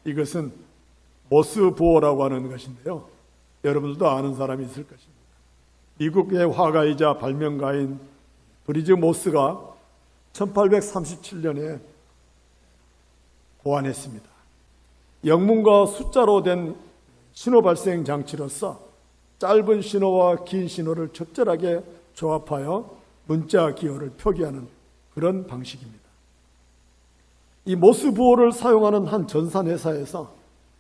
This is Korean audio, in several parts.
이것은 모스부호라고 하는 것인데요. 여러분들도 아는 사람이 있을 것입니다. 미국의 화가이자 발명가인 브리즈 모스가 1837년에 고안했습니다. 영문과 숫자로 된 신호 발생 장치로서 짧은 신호와 긴 신호를 적절하게 조합하여 문자 기호를 표기하는 그런 방식입니다. 이 모스부호를 사용하는 한 전산회사에서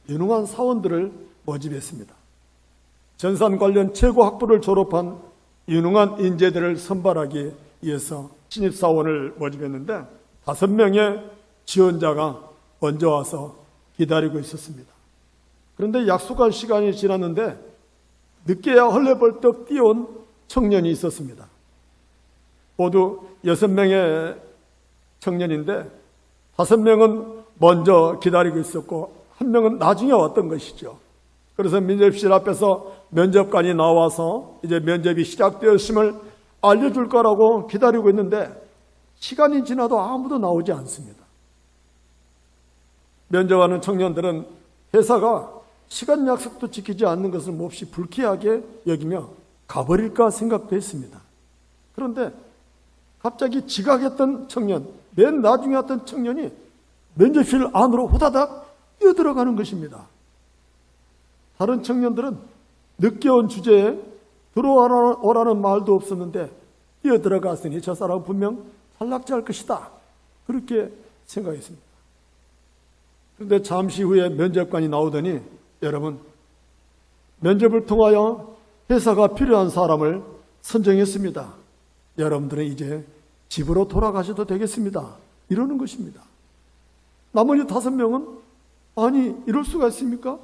유능한 사원들을 모집했습니다. 전산 관련 최고 학부를 졸업한 유능한 인재들을 선발하기 위해서 신입사원을 모집했는데 5명의 지원자가 먼저 와서 기다리고 있었습니다. 그런데 약속한 시간이 지났는데 늦게야 헐레벌떡 뛰어온 청년이 있었습니다. 모두 6명의 청년인데 5명은 먼저 기다리고 있었고 1명은 나중에 왔던 것이죠. 그래서 면접실 앞에서 면접관이 나와서 이제 면접이 시작되었음을 알려줄 거라고 기다리고 있는데 시간이 지나도 아무도 나오지 않습니다. 면접하는 청년들은 회사가 시간 약속도 지키지 않는 것을 몹시 불쾌하게 여기며 가버릴까 생각도 했습니다. 그런데 갑자기 지각했던 청년, 맨 나중에 왔던 청년이 면접실 안으로 후다닥 뛰어들어가는 것입니다. 다른 청년들은 늦게 온 주제에 들어오라는 말도 없었는데 뛰어들어갔으니 저 사람은 분명 탈락자일 것이다. 그렇게 생각했습니다. 그런데 잠시 후에 면접관이 나오더니 여러분, 면접을 통하여 회사가 필요한 사람을 선정했습니다. 여러분들은 이제 집으로 돌아가셔도 되겠습니다. 이러는 것입니다. 나머지 5명은 아니 이럴 수가 있습니까?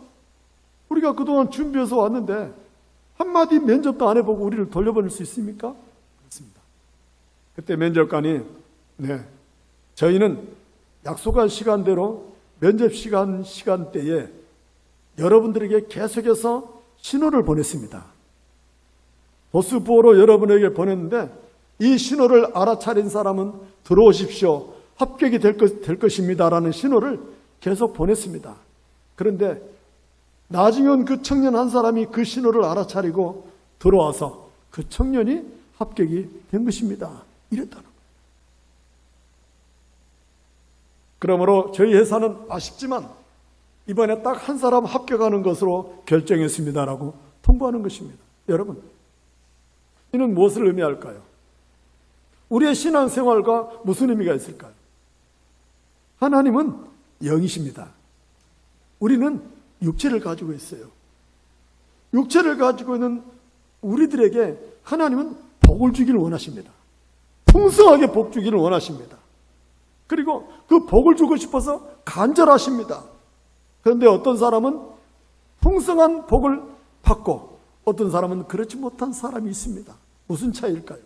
우리가 그동안 준비해서 왔는데 한마디 면접도 안 해보고 우리를 돌려보낼 수 있습니까? 그렇습니다. 그때 면접관이 저희는 약속한 시간대로 면접 시간대에 여러분들에게 계속해서 신호를 보냈습니다. 보스부호로 여러분에게 보냈는데 이 신호를 알아차린 사람은 들어오십시오. 합격이 될 것입니다라는 신호를 계속 보냈습니다. 그런데 나중에 온 그 청년 한 사람이 그 신호를 알아차리고 들어와서 그 청년이 합격이 된 것입니다. 이랬다는 거예요. 그러므로 저희 회사는 아쉽지만 이번에 딱 한 사람 합격하는 것으로 결정했습니다라고 통보하는 것입니다. 여러분, 이는 무엇을 의미할까요? 우리의 신앙생활과 무슨 의미가 있을까요? 하나님은 영이십니다. 우리는 육체를 가지고 있어요. 육체를 가지고 있는 우리들에게 하나님은 복을 주기를 원하십니다. 풍성하게 복 주기를 원하십니다. 그리고 그 복을 주고 싶어서 간절하십니다. 그런데 어떤 사람은 풍성한 복을 받고 어떤 사람은 그렇지 못한 사람이 있습니다. 무슨 차이일까요?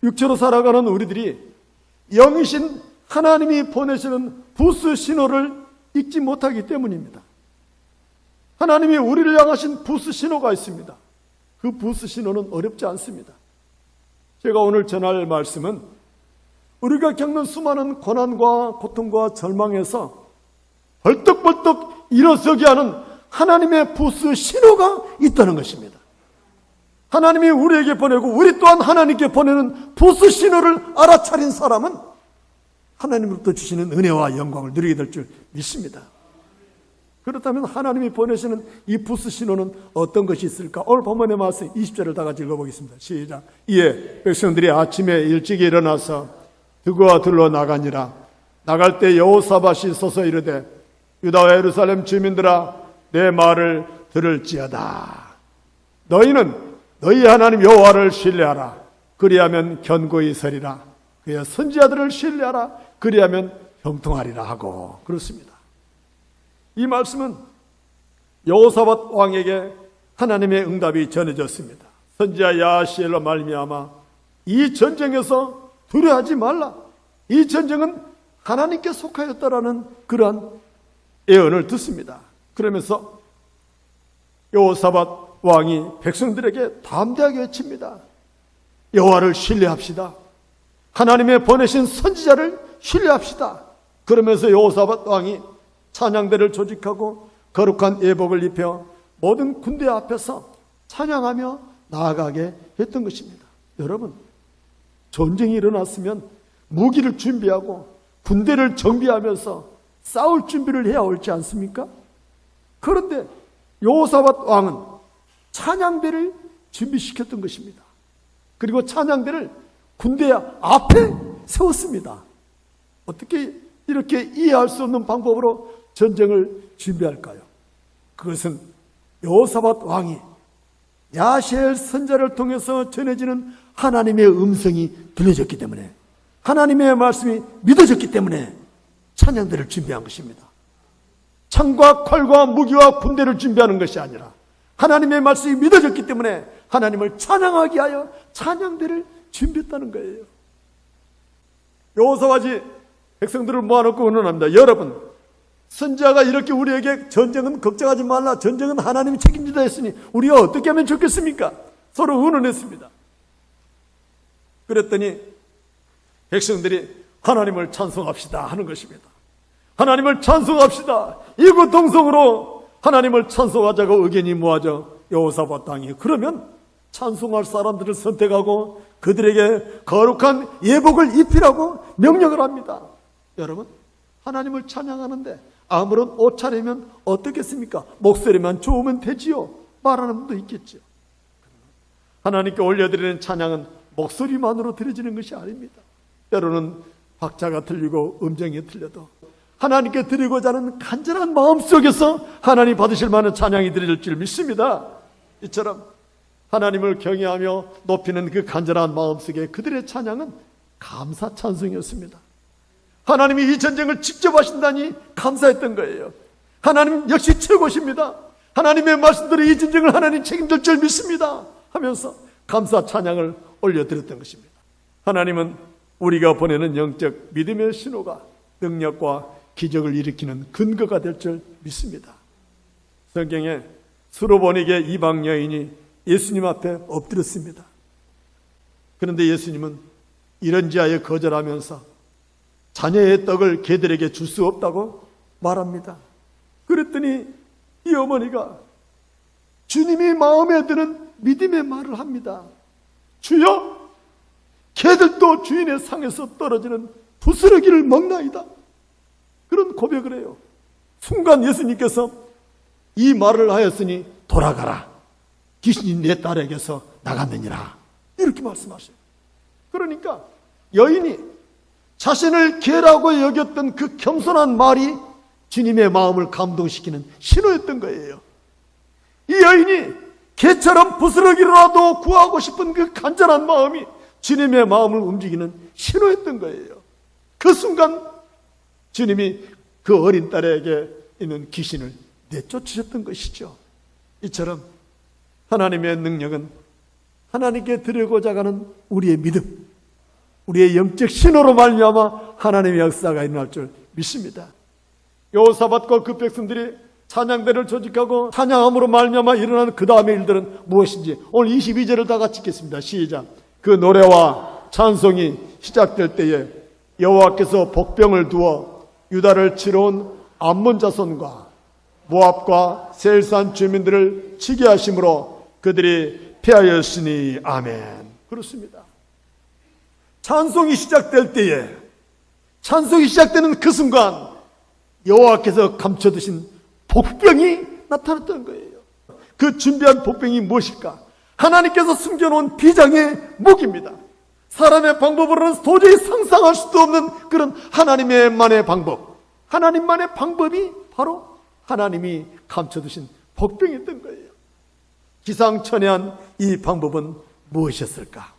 육체로 살아가는 우리들이 영이신 하나님이 보내시는 부스 신호를 읽지 못하기 때문입니다. 하나님이 우리를 향하신 부스 신호가 있습니다. 그 부스 신호는 어렵지 않습니다. 제가 오늘 전할 말씀은 우리가 겪는 수많은 고난과 고통과 절망에서 벌떡벌떡 일어서게 하는 하나님의 부스 신호가 있다는 것입니다. 하나님이 우리에게 보내고 우리 또한 하나님께 보내는 부스 신호를 알아차린 사람은 하나님으로부터 주시는 은혜와 영광을 누리게 될 줄 믿습니다. 그렇다면 하나님이 보내시는 이 부스 신호는 어떤 것이 있을까? 오늘 본문의 말씀 20절을 다 같이 읽어보겠습니다. 시작. 이에 백성들이 아침에 일찍 일어나서 드고와 들러 나가니라. 나갈 때 여호사밧이 서서 이르되 유다와 예루살렘 주민들아 내 말을 들을지어다. 너희는 너희 하나님 여호와를 신뢰하라. 그리하면 견고히 서리라. 그의 선지자들을 신뢰하라. 그리하면 형통하리라 하고 그렇습니다. 이 말씀은 여호사밧 왕에게 하나님의 응답이 전해졌습니다. 선지자 야하시엘로 말미암아 이 전쟁에서 두려워하지 말라. 이 전쟁은 하나님께 속하였다라는 그러한 예언을 듣습니다. 그러면서 여호사밧 왕이 백성들에게 담대하게 외칩니다. 여호와를 신뢰합시다. 하나님의 보내신 선지자를 신뢰합시다. 그러면서 여호사밧 왕이 찬양대를 조직하고 거룩한 예복을 입혀 모든 군대 앞에서 찬양하며 나아가게 했던 것입니다. 여러분, 전쟁이 일어났으면 무기를 준비하고 군대를 정비하면서 싸울 준비를 해야 옳지 않습니까? 그런데 여호사밧 왕은 찬양대를 준비시켰던 것입니다. 그리고 찬양대를 군대 앞에 세웠습니다. 어떻게 이렇게 이해할 수 없는 방법으로 전쟁을 준비할까요? 그것은 여호사밧 왕이 야시엘 선지자를 통해서 전해지는 하나님의 음성이 들려졌기 때문에, 하나님의 말씀이 믿어졌기 때문에 찬양대를 준비한 것입니다. 창과 칼과 무기와 군대를 준비하는 것이 아니라 하나님의 말씀이 믿어졌기 때문에 하나님을 찬양하게 하여 찬양대를 준비했다는 거예요. 여호사밧이 백성들을 모아놓고 의논합니다. 여러분, 선지자가 이렇게 우리에게 전쟁은 걱정하지 말라, 전쟁은 하나님이 책임지다 했으니 우리가 어떻게 하면 좋겠습니까? 서로 의논했습니다. 그랬더니 백성들이 하나님을 찬송합시다 하는 것입니다. 하나님을 찬송합시다. 이구동성으로 하나님을 찬송하자고 의견이 모아져 여호사밧 왕이 그러면 찬송할 사람들을 선택하고 그들에게 거룩한 예복을 입히라고 명령을 합니다. 여러분, 하나님을 찬양하는데 아무런 옷차림면 어떻겠습니까? 목소리만 좋으면 되지요. 말하는 분도 있겠죠. 하나님께 올려드리는 찬양은 목소리만으로 드려지는 것이 아닙니다. 때로는 박자가 틀리고 음정이 틀려도 하나님께 드리고자 하는 간절한 마음 속에서 하나님 받으실 만한 찬양이 드려질 줄 믿습니다. 이처럼 하나님을 경외하며 높이는 그 간절한 마음 속에 그들의 찬양은 감사 찬송이었습니다. 하나님이 이 전쟁을 직접 하신다니 감사했던 거예요. 하나님 역시 최고십니다. 하나님의 말씀대로 이 전쟁을 하나님 책임질 줄 믿습니다 하면서 감사 찬양을 올려드렸던 것입니다. 하나님은 우리가 보내는 영적 믿음의 신호가 능력과 기적을 일으키는 근거가 될 줄 믿습니다. 성경에 수로보니게 이방 여인이 예수님 앞에 엎드렸습니다. 그런데 예수님은 이런지하여 거절하면서 자녀의 떡을 개들에게 줄 수 없다고 말합니다. 그랬더니 이 어머니가 주님이 마음에 드는 믿음의 말을 합니다. 주여, 개들도 주인의 상에서 떨어지는 부스러기를 먹나이다. 그런 고백을 해요. 순간 예수님께서 이 말을 하였으니 돌아가라. 귀신이 내 딸에게서 나갔느니라. 이렇게 말씀하셔요. 그러니까 여인이 자신을 개라고 여겼던 그 겸손한 말이 주님의 마음을 감동시키는 신호였던 거예요. 이 여인이 개처럼 부스러기라도 구하고 싶은 그 간절한 마음이 주님의 마음을 움직이는 신호였던 거예요. 그 순간 주님이 그 어린 딸에게 있는 귀신을 내쫓으셨던 것이죠. 이처럼 하나님의 능력은 하나님께 드리고자 하는 우리의 믿음, 우리의 영적 신호로 말미암아 하나님의 역사가 일어날 줄 믿습니다. 여호사밧과 그 백성들이 찬양대를 조직하고 찬양함으로 말미암아 일어나는 그 다음의 일들은 무엇인지 오늘 22절을 다 같이 읽겠습니다. 시작. 그 노래와 찬송이 시작될 때에 여호와께서 복병을 두어 유다를 치러 온 암몬 자손과 모압과 세일산 주민들을 치게 하심으로 그들이 패하였으니 아멘. 그렇습니다. 찬송이 시작될 때에, 찬송이 시작되는 그 순간 여호와께서 감춰두신 복병이 나타났던 거예요. 그 준비한 복병이 무엇일까? 하나님께서 숨겨놓은 비장의 무기입니다. 사람의 방법으로는 도저히 상상할 수도 없는 그런 하나님만의 방법, 하나님만의 방법이 바로 하나님이 감춰두신 복병이었던 거예요. 기상천외한 이 방법은 무엇이었을까?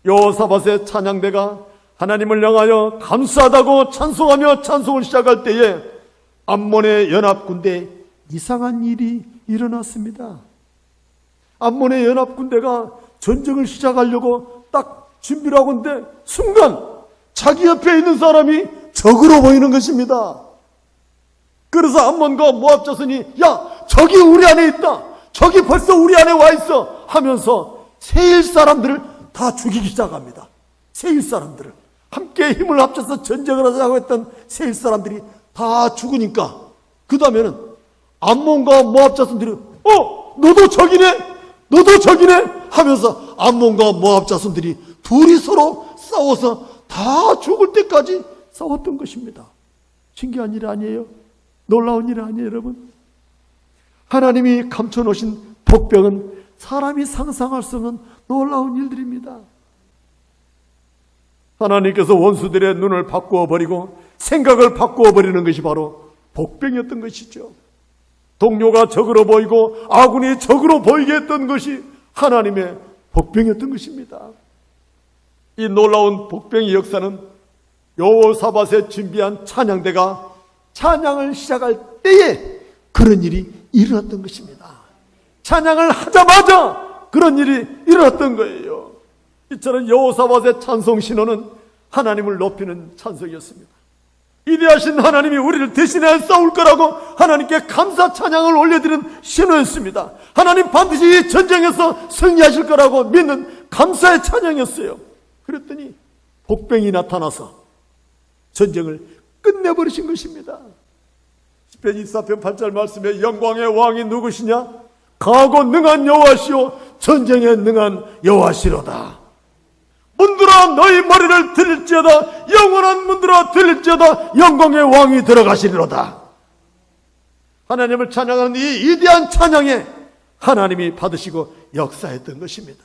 여호사밧의 찬양대가 하나님을 향하여 감사하다고 찬송하며 찬송을 시작할 때에 암몬의 연합군대에 이상한 일이 일어났습니다. 암몬의 연합군대가 전쟁을 시작하려고 딱 준비를 하고 있는데 순간 자기 옆에 있는 사람이 적으로 보이는 것입니다. 그래서 암몬과 모압 자손이 야, 적이 우리 안에 있다, 적이 벌써 우리 안에 와 있어 하면서 세일 사람들을 다 죽이기 시작합니다. 세일 사람들을 함께 힘을 합쳐서 전쟁을 하자고 했던 세일 사람들이 다 죽으니까 그 다음에는 암몬과 모압 자손들이 너도 적이네 하면서 암몬과 모압 자손들이 둘이 서로 싸워서 다 죽을 때까지 싸웠던 것입니다. 신기한 일 아니에요? 놀라운 일 아니에요, 여러분? 하나님이 감춰놓으신 복병은 사람이 상상할 수 없는 놀라운 일들입니다. 하나님께서 원수들의 눈을 바꾸어 버리고 생각을 바꾸어 버리는 것이 바로 복병이었던 것이죠. 동료가 적으로 보이고 아군이 적으로 보이게 했던 것이 하나님의 복병이었던 것입니다. 이 놀라운 복병의 역사는 여호사밧에 준비한 찬양대가 찬양을 시작할 때에 그런 일이 일어났던 것입니다. 찬양을 하자마자 그런 일이 일어났던 거예요. 이처럼 여호사밧의 찬송 신호는 하나님을 높이는 찬송이었습니다. 위대하신 하나님이 우리를 대신해 싸울 거라고 하나님께 감사 찬양을 올려드리는 신호였습니다. 하나님 반드시 이 전쟁에서 승리하실 거라고 믿는 감사의 찬양이었어요. 그랬더니 복병이 나타나서 전쟁을 끝내버리신 것입니다. 시편 24편 8절 말씀에 영광의 왕이 누구시냐? 강하고 능한 여호와시오 전쟁에 능한 여호와시로다. 문들아 너희 머리를 들릴지어다 영원한 문들아 들릴지어다 영광의 왕이 들어가시리로다. 하나님을 찬양하는 이 위대한 찬양에 하나님이 받으시고 역사했던 것입니다.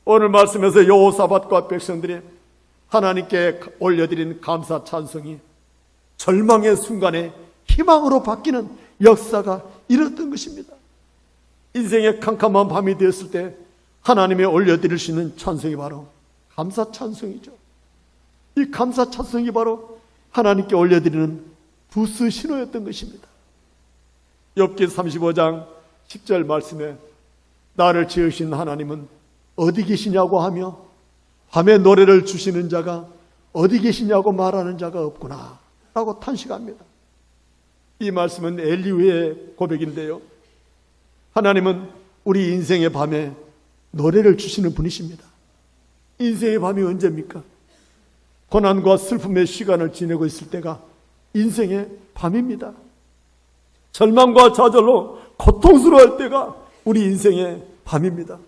오늘 말씀에서 여호사밧과 백성들이 하나님께 올려드린 감사 찬송이 절망의 순간에 희망으로 바뀌는 역사가 일어났던 것입니다. 인생의 캄캄한 밤이 되었을 때 하나님이 올려드릴 수 있는 찬송이 바로 감사 찬송이죠. 이 감사 찬송이 바로 하나님께 올려드리는 부스 신호였던 것입니다. 욥기 35장 10절 말씀에 나를 지으신 하나님은 어디 계시냐고 하며 밤에 노래를 주시는 자가 어디 계시냐고 말하는 자가 없구나 라고 탄식합니다. 이 말씀은 엘리후의 고백인데요. 하나님은 우리 인생의 밤에 노래를 주시는 분이십니다. 인생의 밤이 언제입니까? 고난과 슬픔의 시간을 지내고 있을 때가 인생의 밤입니다. 절망과 좌절로 고통스러워할 때가 우리 인생의 밤입니다.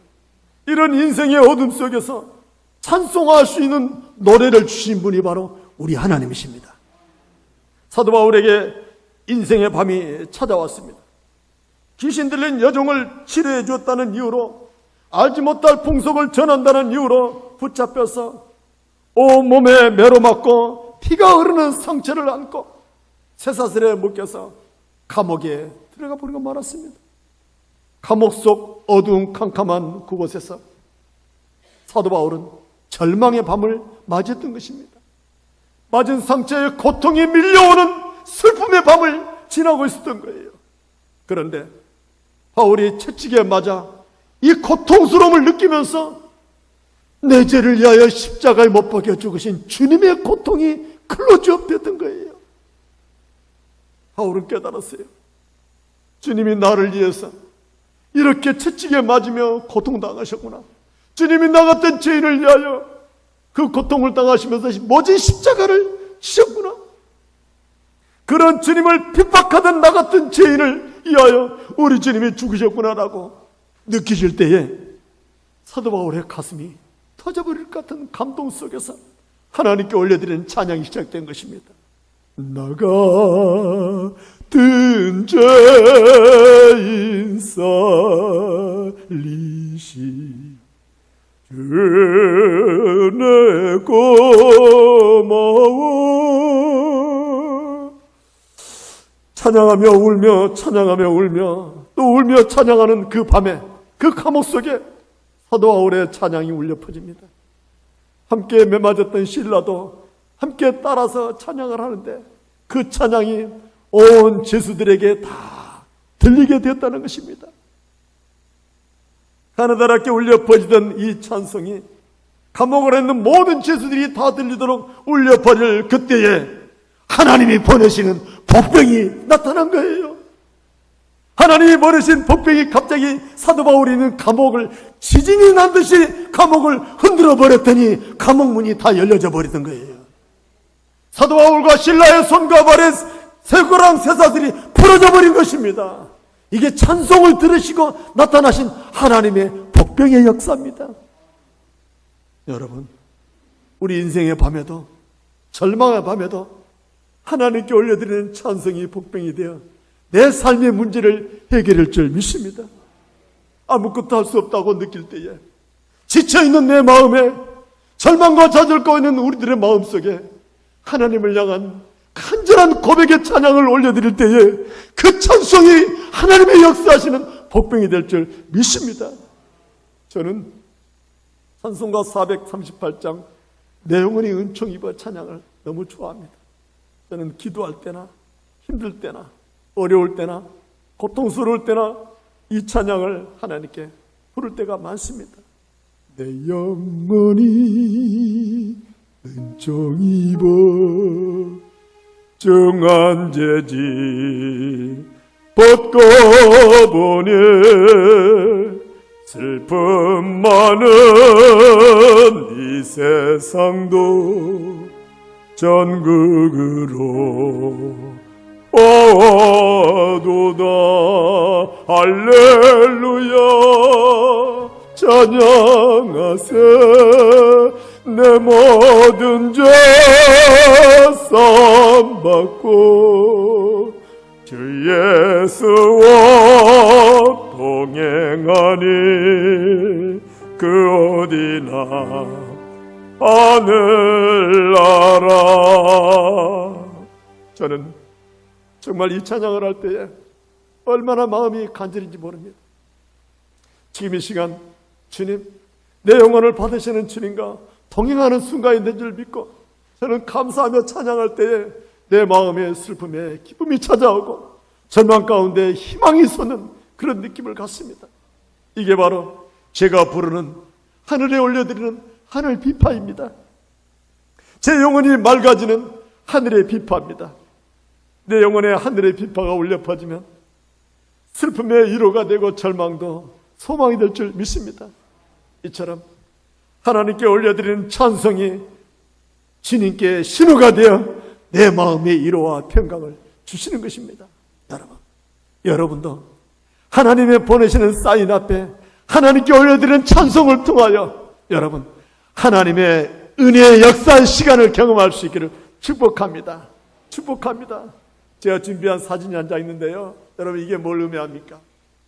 이런 인생의 어둠 속에서 찬송할 수 있는 노래를 주신 분이 바로 우리 하나님이십니다. 사도 바울에게 인생의 밤이 찾아왔습니다. 귀신 들린 여종을 치료해 주었다는 이유로, 알지 못할 풍속을 전한다는 이유로 붙잡혀서 온몸에 매로 맞고 피가 흐르는 상처를 안고 쇠사슬에 묶여서 감옥에 들어가 버리고 말았습니다. 감옥 속 어두운 캄캄한 그곳에서 사도 바울은 절망의 밤을 맞이했던 것입니다. 맞은 상처에 고통이 밀려오는 슬픔의 밤을 지나고 있었던 거예요. 그런데 바울이 채찍에 맞아 이 고통스러움을 느끼면서 내 죄를 위하여 십자가에 못 박혀 죽으신 주님의 고통이 클로즈업됐던 거예요. 바울은 깨달았어요. 주님이 나를 위해서 이렇게 채찍에 맞으며 고통당하셨구나. 주님이 나 같은 죄인을 위하여 그 고통을 당하시면서 모진 십자가를 지셨구나. 그런 주님을 핍박하던 나 같은 죄인을 위하여 우리 주님이 죽으셨구나라고 느끼실 때에 사도 바울의 가슴이 터져버릴 것 같은 감동 속에서 하나님께 올려드리는 찬양이 시작된 것입니다. 나 같은 죄인 살리시 주내 고마워. 찬양하며 울며 찬양하며 울며 또 울며 찬양하는 그 밤에 그 감옥 속에 사도 바울의 찬양이 울려 퍼집니다. 함께 매맞았던 실라도 함께 따라서 찬양을 하는데 그 찬양이 온 죄수들에게 다 들리게 되었다는 것입니다. 가느다랗게 울려 퍼지던 이 찬송이 감옥을 있는 모든 죄수들이 다 들리도록 울려 퍼질 그때에 하나님이 보내시는 복병이 나타난 거예요. 하나님이 보내신 복병이 갑자기 사도 바울이 있는 감옥을 지진이 난 듯이 감옥을 흔들어 버렸더니 감옥 문이 다 열려져 버리던 거예요. 사도 바울과 실라의 손과 발에 쇠고랑 쇠사슬이 풀어져 버린 것입니다. 이게 찬송을 들으시고 나타나신 하나님의 복병의 역사입니다. 여러분, 우리 인생의 밤에도, 절망의 밤에도 하나님께 올려드리는 찬송이 복병이 되어 내 삶의 문제를 해결할 줄 믿습니다. 아무것도 할 수 없다고 느낄 때에, 지쳐있는 내 마음에, 절망과 좌절과 있는 우리들의 마음속에 하나님을 향한 간절한 고백의 찬양을 올려드릴 때에 그 찬송이 하나님의 역사하시는 복병이 될 줄 믿습니다. 저는 찬송가 438장 내 영혼이 은총 입어 찬양을 너무 좋아합니다. 저는 기도할 때나 힘들 때나 어려울 때나 고통스러울 때나 이 찬양을 하나님께 부를 때가 많습니다. 내 영혼이 은총 입어 정한 재질 벗고 보니 슬픔 많은 이 세상도 전국으로 오도다. 할렐루야 찬양하세. 내 모든 죄 쌈받고 주 예수와 동행하니 그 어디나 하늘나라. 저는 정말 이 찬양을 할 때에 얼마나 마음이 간절인지 모릅니다. 지금 이 시간 주님, 내 영혼을 받으시는 주님과 동행하는 순간이 된 줄 믿고 저는 감사하며 찬양할 때에 내 마음의 슬픔에 기쁨이 찾아오고 절망 가운데 희망이 솟는 그런 느낌을 갖습니다. 이게 바로 제가 부르는 하늘에 올려드리는 하늘 비파입니다. 제 영혼이 맑아지는 하늘의 비파입니다. 내 영혼에 하늘의 비파가 울려 퍼지면 슬픔의 위로가 되고 절망도 소망이 될 줄 믿습니다. 이처럼 하나님께 올려드리는 찬송이 주님께 신호가 되어 내 마음의 위로와 평강을 주시는 것입니다. 여러분도 하나님의 보내시는 사인 앞에 하나님께 올려드리는 찬송을 통하여 여러분 하나님의 은혜의 역사의 시간을 경험할 수 있기를 축복합니다. 축복합니다. 제가 준비한 사진이 앉아 있는데요, 여러분 이게 뭘 의미합니까?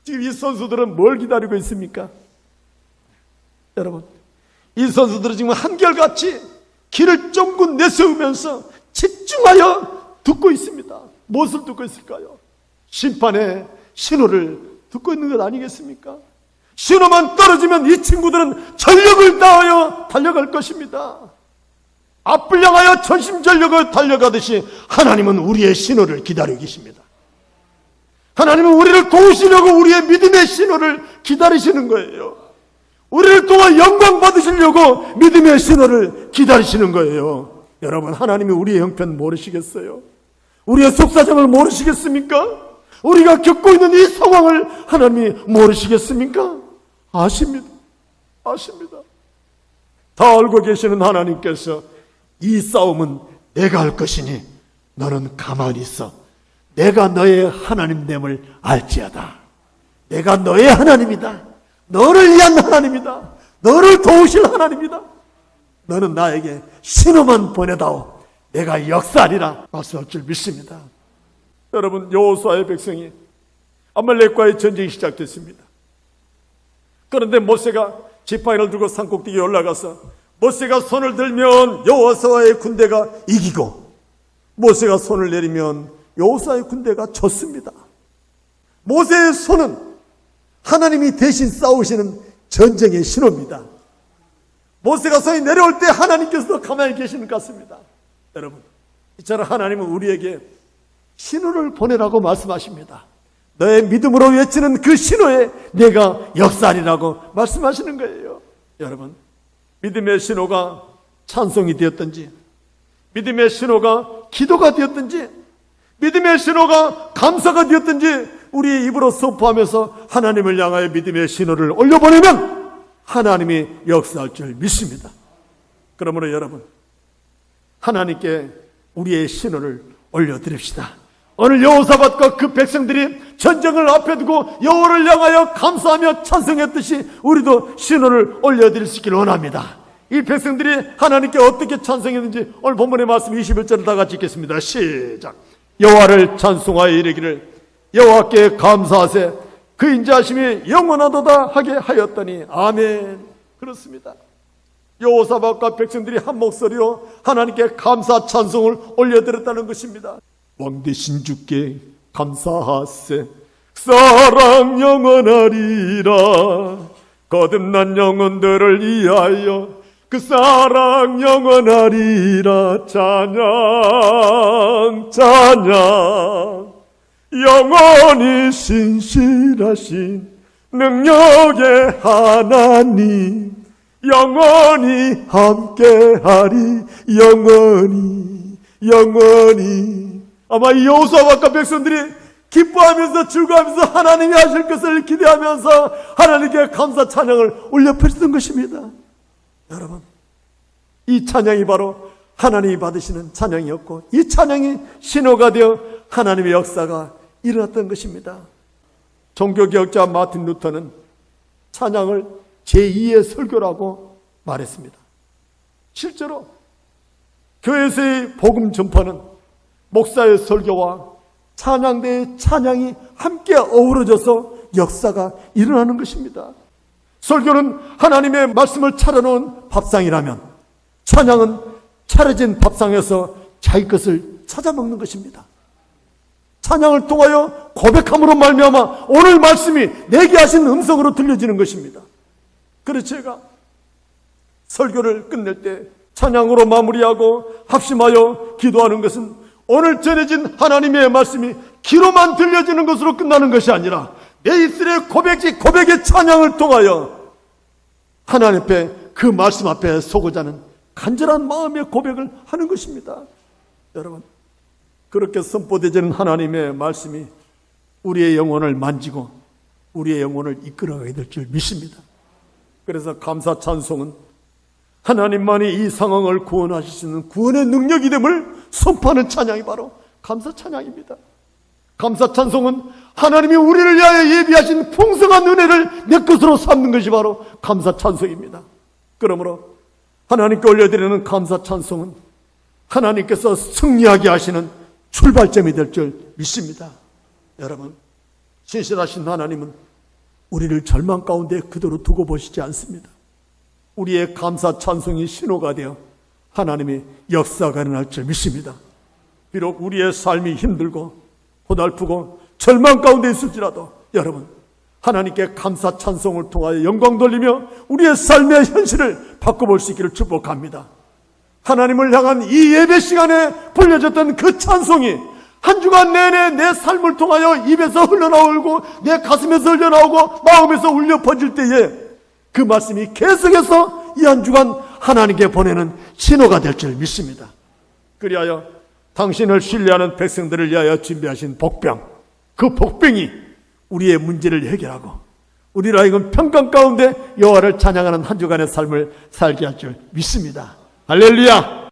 지금 이 선수들은 뭘 기다리고 있습니까? 여러분, 이 선수들은 지금 한결같이 길을 쫑긋 내세우면서 집중하여 듣고 있습니다. 무엇을 듣고 있을까요? 심판의 신호를 듣고 있는 것 아니겠습니까? 신호만 떨어지면 이 친구들은 전력을 다하여 달려갈 것입니다. 앞을 향하여 전심전력을 달려가듯이 하나님은 우리의 신호를 기다리고 계십니다. 하나님은 우리를 도우시려고 우리의 믿음의 신호를 기다리시는 거예요. 우리를 통해 영광 받으시려고 믿음의 신호를 기다리시는 거예요. 여러분, 하나님이 우리의 형편 모르시겠어요? 우리의 속사정을 모르시겠습니까? 우리가 겪고 있는 이 상황을 하나님이 모르시겠습니까? 아십니다. 아십니다. 다 알고 계시는 하나님께서 이 싸움은 내가 할 것이니 너는 가만히 있어. 내가 너의 하나님됨을 알지어다. 내가 너의 하나님이다. 너를 위한 하나님이다. 너를 도우실 하나님이다. 너는 나에게 신호만 보내다오. 내가 역사하리라 말씀할 줄 믿습니다. 여러분, 여호수아의 백성이 아말렉과의 전쟁이 시작됐습니다. 그런데 모세가 지팡이를 들고 산꼭대기에 올라가서 모세가 손을 들면 여호수아의 군대가 이기고 모세가 손을 내리면 여호수아의 군대가 졌습니다. 모세의 손은 하나님이 대신 싸우시는 전쟁의 신호입니다. 모세가 손이 내려올 때 하나님께서도 가만히 계시는 것 같습니다. 여러분, 이처럼 하나님은 우리에게 신호를 보내라고 말씀하십니다. 너의 믿음으로 외치는 그 신호에 내가 역사하리라고 말씀하시는 거예요. 여러분, 믿음의 신호가 찬송이 되었든지, 믿음의 신호가 기도가 되었든지, 믿음의 신호가 감사가 되었든지 우리의 입으로 선포하면서 하나님을 향하여 믿음의 신호를 올려보내면 하나님이 역사할 줄 믿습니다. 그러므로 여러분, 하나님께 우리의 신호를 올려드립시다. 오늘 여호사밧과 그 백성들이 전쟁을 앞에 두고 여호와를 향하여 감사하며 찬송했듯이 우리도 신호를 올려드릴 수 있기를 원합니다. 이 백성들이 하나님께 어떻게 찬송했는지 오늘 본문의 말씀 21절을 다 같이 읽겠습니다. 시작. 여호와를 찬송하여 이르기를 여호와께 감사하세 그 인자하심이 영원하도다 하게 하였더니 아멘. 그렇습니다. 여호사밧과 백성들이 한 목소리로 하나님께 감사 찬송을 올려드렸다는 것입니다. 왕 되신 주께 감사하세 사랑 영원하리라 거듭난 영혼들을 위하여 그 사랑 영원하리라 찬양 찬양 영원히 신실하신 능력의 하나님 영원히 함께하리 영원히 아마 이 여호사밧과 백성들이 기뻐하면서 즐거워하면서 하나님이 하실 것을 기대하면서 하나님께 감사 찬양을 올려 펼쳤던 것입니다. 여러분, 이 찬양이 바로 하나님이 받으시는 찬양이었고 이 찬양이 신호가 되어 하나님의 역사가 일어났던 것입니다. 종교개혁자 마틴 루터는 찬양을 제2의 설교라고 말했습니다. 실제로 교회에서의 복음 전파는 목사의 설교와 찬양대의 찬양이 함께 어우러져서 역사가 일어나는 것입니다. 설교는 하나님의 말씀을 차려놓은 밥상이라면 찬양은 차려진 밥상에서 자기 것을 찾아먹는 것입니다. 찬양을 통하여 고백함으로 말미암아 오늘 말씀이 내게 하신 음성으로 들려지는 것입니다. 그래서 제가 설교를 끝낼 때 찬양으로 마무리하고 합심하여 기도하는 것은 오늘 전해진 하나님의 말씀이 귀로만 들려지는 것으로 끝나는 것이 아니라 내 입술의 고백의 찬양을 통하여 하나님 앞에 그 말씀 앞에 서고자 하는 간절한 마음의 고백을 하는 것입니다. 여러분, 그렇게 선포되지는 하나님의 말씀이 우리의 영혼을 만지고 우리의 영혼을 이끌어가게 될 줄 믿습니다. 그래서 감사 찬송은 하나님만이 이 상황을 구원하실 수 있는 구원의 능력이 됨을 선포하는 찬양이 바로 감사 찬양입니다. 감사 찬송은 하나님이 우리를 위하여 예비하신 풍성한 은혜를 내 것으로 삼는 것이 바로 감사 찬송입니다. 그러므로 하나님께 올려드리는 감사 찬송은 하나님께서 승리하게 하시는 출발점이 될 줄 믿습니다. 여러분, 신실하신 하나님은 우리를 절망 가운데 그대로 두고 보시지 않습니다. 우리의 감사 찬송이 신호가 되어 하나님의 역사가 일어날 줄 믿습니다. 비록 우리의 삶이 힘들고 고달프고 절망 가운데 있을지라도 여러분, 하나님께 감사 찬송을 통하여 영광 돌리며 우리의 삶의 현실을 바꿔볼 수 있기를 축복합니다. 하나님을 향한 이 예배 시간에 불려졌던 그 찬송이 한 주간 내내 내 삶을 통하여 입에서 흘러나오고 내 가슴에서 흘러나오고 마음에서 울려 퍼질 때에 그 말씀이 계속해서 이 한 주간 하나님께 보내는 신호가 될 줄 믿습니다. 그리하여 당신을 신뢰하는 백성들을 위하여 준비하신 복병, 그 복병이 우리의 문제를 해결하고 우리를 하여금 평강 가운데 여호와를 찬양하는 한 주간의 삶을 살게 할 줄 믿습니다. 할렐루야!